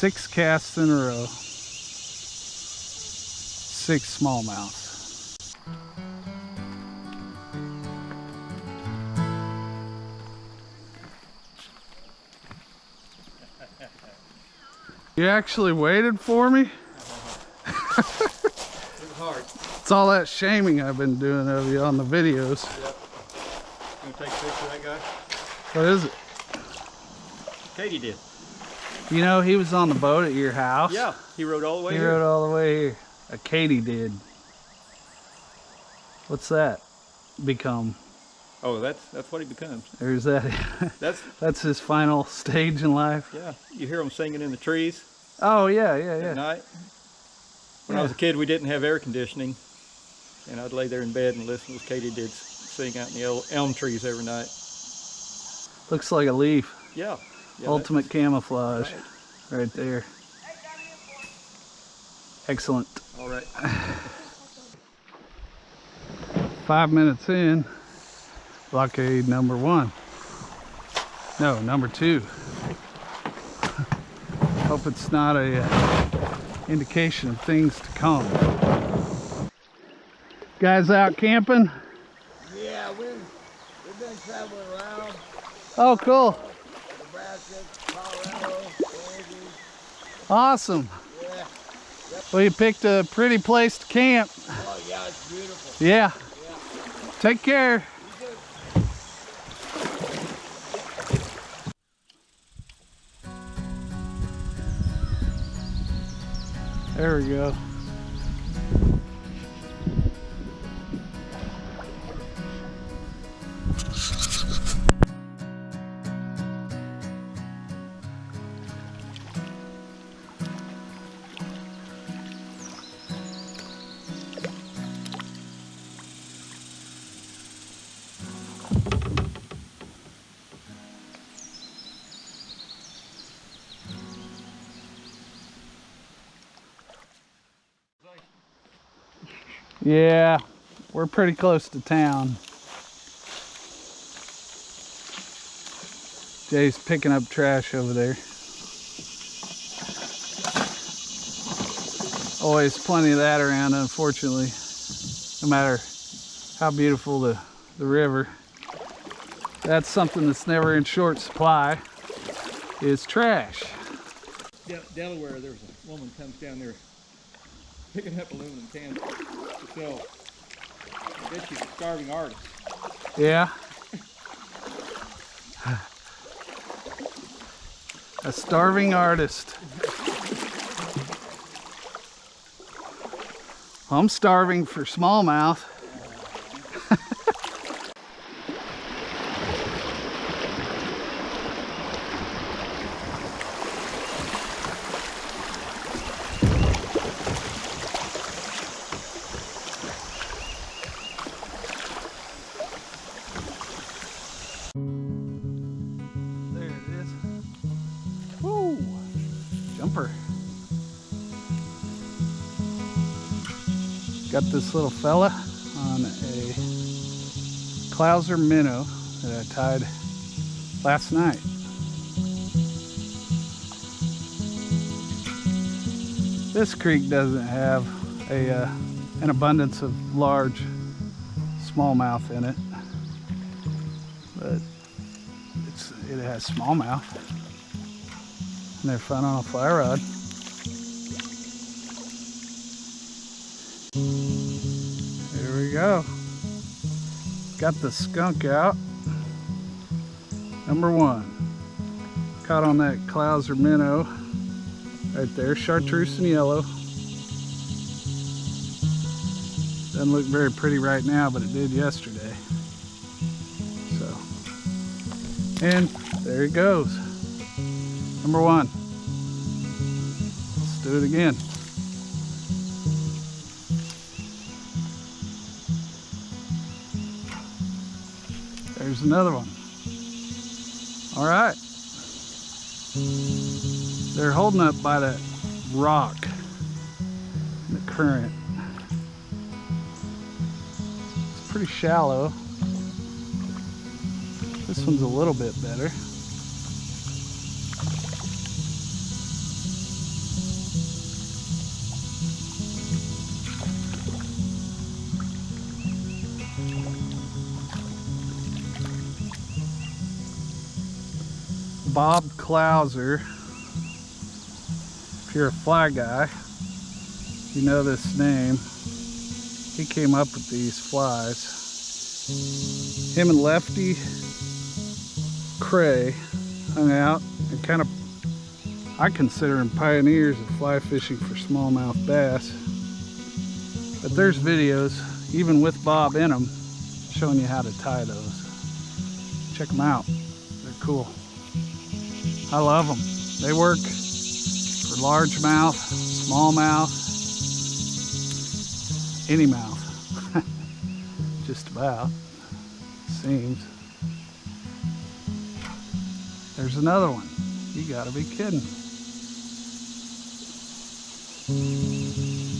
6 casts in a row. 6 smallmouths. You actually waited for me? It was hard. It's all that shaming I've been doing of you on the videos. Yep. You gonna take a picture of that guy? What is it? Katie did. You know, he was on the boat at your house. Yeah, he rode all the way He here. rode all the way here. A Katie did. What's that become? Oh, that's what he becomes. Or is that that's his final stage in life? Yeah, you hear him singing in the trees. Oh yeah, At night. When I was a kid, we didn't have air conditioning, and I'd lay there in bed and listen to Katie did sing out in the elm trees every night. Looks like a leaf. Yeah. Ultimate camouflage, right there. Excellent. All right. 5 minutes in, blockade number 1. No, number 2. Hope it's not a indication of things to come. Guys out camping? Yeah, we've been traveling around. Oh, cool. Nebraska, Colorado, Kansas. Awesome. Yeah. Yep. Well, you picked a pretty place to camp. Oh, yeah, it's beautiful. Yeah. Yeah. Take care. You too. There we go. Yeah, we're pretty close to town. Jay's picking up trash over there. Always plenty of that around, unfortunately. No matter how beautiful the river. That's something that's never in short supply, is trash. Delaware, there's a woman comes down there picking up aluminum cans to sell. I bet she's a starving artist. Yeah. A starving artist. I'm starving for smallmouth. There it is. Woo! Jumper. Got this little fella on a Clouser minnow that I tied last night. This creek doesn't have an abundance of large smallmouth in it, but it has smallmouth, and they're fun on a fly rod. Here we go. Got the skunk out. Number 1. Caught on that Clouser minnow right there, chartreuse and yellow. Doesn't look very pretty right now, but it did yesterday. So, and there he goes. Number 1. Let's do it again. There's another one. All right. They're holding up by that rock in the current. It's pretty shallow. This one's a little bit better. Bob Clouser. If you're a fly guy, you know this name. He came up with these flies. Him and Lefty Cray hung out and kind of, I consider them pioneers of fly fishing for smallmouth bass. But there's videos, even with Bob in them, showing you how to tie those. Check them out. They're cool. I love them. They work for largemouth, smallmouth, any mouth. Just about. Seems. There's another one. You gotta be kidding.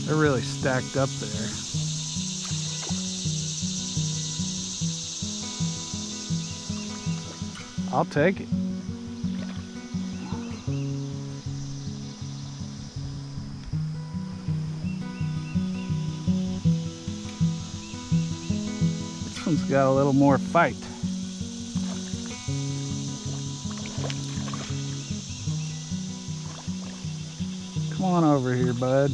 They're really stacked up there. I'll take it. This one's got a little more fight. Come on over here, bud.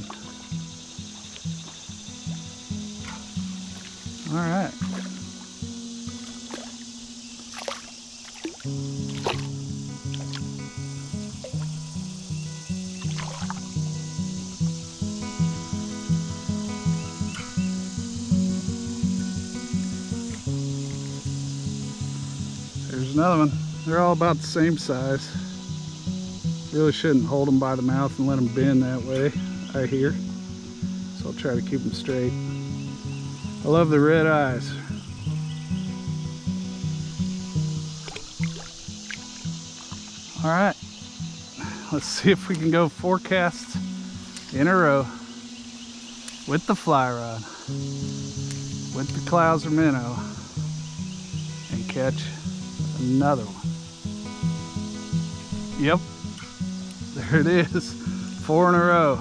All right. There's another one. They're all about the same size. Really shouldn't hold them by the mouth and let them bend that way, I hear. So I'll try to keep them straight. I love the red eyes. All right, let's see if we can go 4 casts in a row with the fly rod, with the Clouser minnow, and catch another one. Yep, there it is, 4 in a row.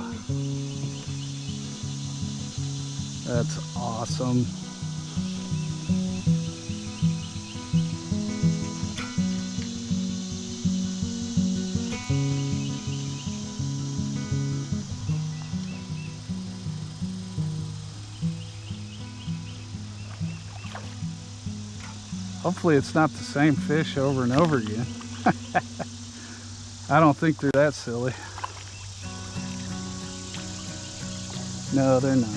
That's awesome. Hopefully it's not the same fish over and over again. I don't think they're that silly. No, they're not.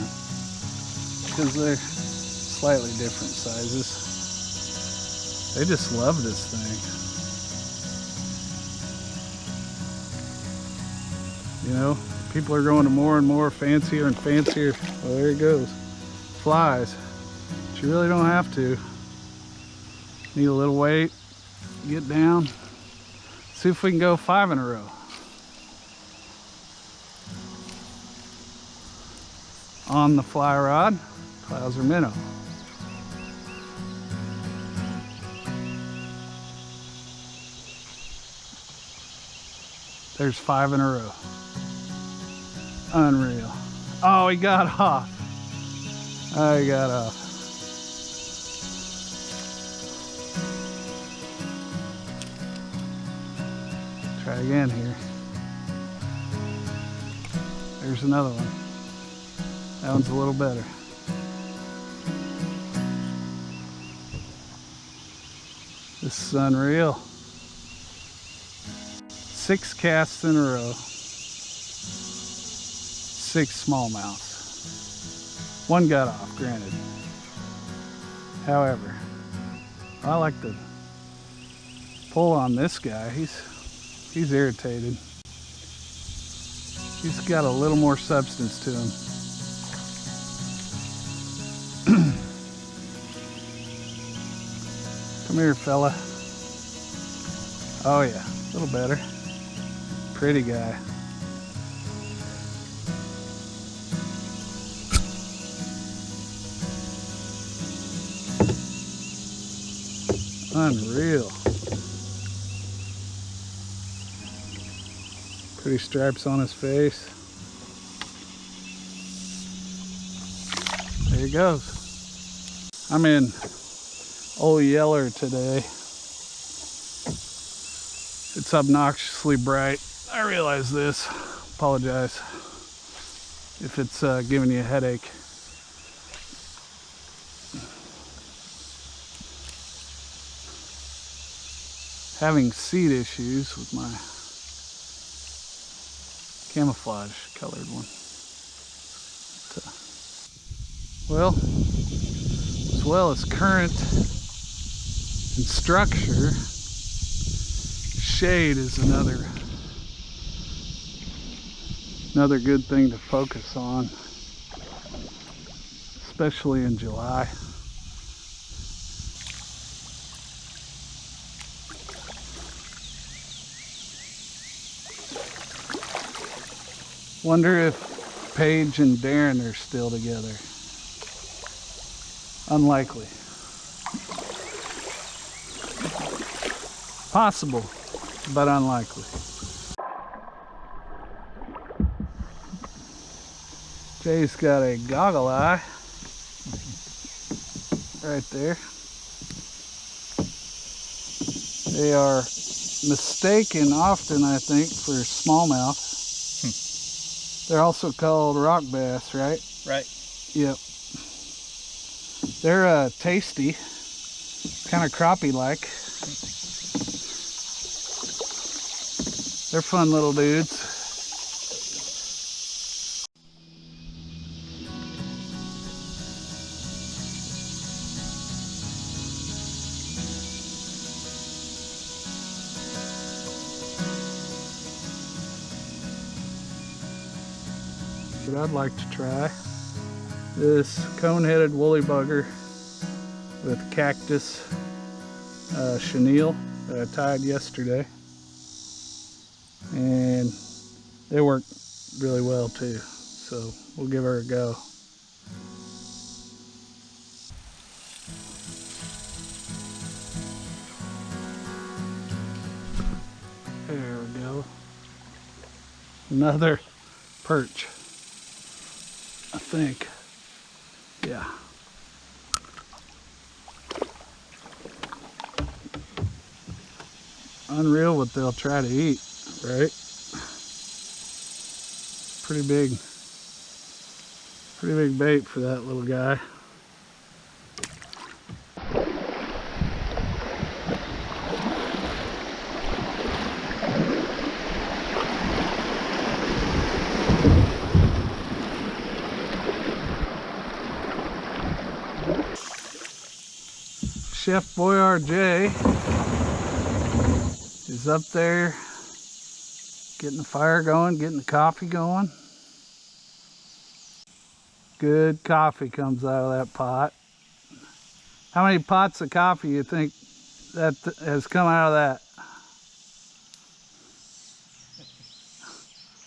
Because they're slightly different sizes. They just love this thing. You know, people are going to more and more fancier and fancier. Well, there it goes. Flies. But you really don't have to. Need a little weight. Get down. See if we can go 5 in a row. On the fly rod, Clouser minnow. There's 5 in a row. Unreal. Oh, he got off. Oh, he got off. Try again here. There's another one. That one's a little better. This is unreal. 6 casts in a row. 6 smallmouths. 1 got off, granted. However, I like to pull on this guy. He's irritated. He's got a little more substance to him. Come here, fella. Oh yeah, a little better. Pretty guy. Unreal. Pretty stripes on his face. There he goes. I'm in Old Yeller today. It's obnoxiously bright. I realize this. Apologize if it's giving you a headache. Having seed issues with my camouflage colored one. Well as current and structure, shade is another good thing to focus on, especially in July. Wonder if Paige and Darren are still together. Unlikely. Possible, but unlikely. Jay's got a goggle eye right there. They are mistaken often, I think, for smallmouth. They're also called rock bass, right? Right. Yep. They're tasty, kind of crappie-like. They're fun little dudes. But I'd like to try this cone-headed woolly bugger with cactus chenille that I tied yesterday, and they work really well too, so we'll give her a go. There we go. Another perch, I think. Yeah. Unreal what they'll try to eat, right? Pretty big bait for that little guy. Chef Boyardee is up there getting the fire going, getting the coffee going. Good coffee comes out of that pot. How many pots of coffee you think that has come out of that?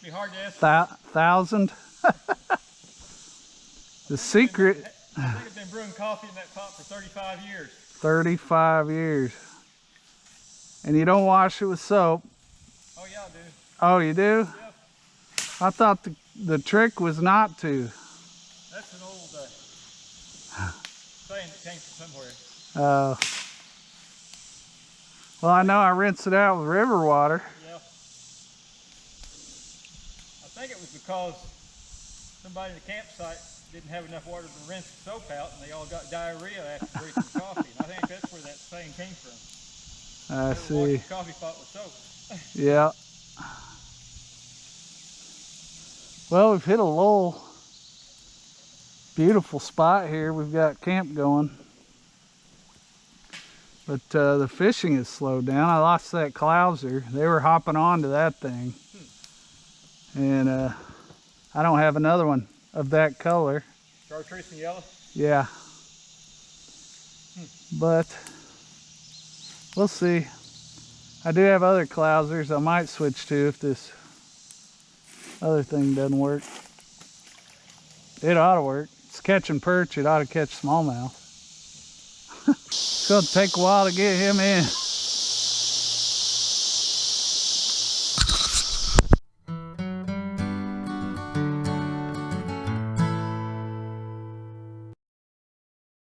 It'd be hard to estimate. 1,000? The secret. I think I've been brewing coffee in that pot for 35 years. 35 years. And you don't wash it with soap? Oh yeah, I do. Oh, you do? Yep. I thought the trick was not to. That's an old saying that came from somewhere. Well, I know I rinse it out with river water. Yeah. I think it was because somebody in the campsite didn't have enough water to rinse the soap out, and they all got diarrhea after drinking coffee. And I think that's where that saying came from. I see. Wash the coffee pot with soap. Yeah. Well, we've hit a little beautiful spot here. We've got camp going. But the fishing has slowed down. I lost that clouser. They were hopping onto that thing. And I don't have another one of that color. Chartreuse and yellow? Yeah. But we'll see. I do have other clousers I might switch to if this other thing doesn't work. It ought to work. It's catching perch. It ought to catch smallmouth. It's going to take a while to get him in.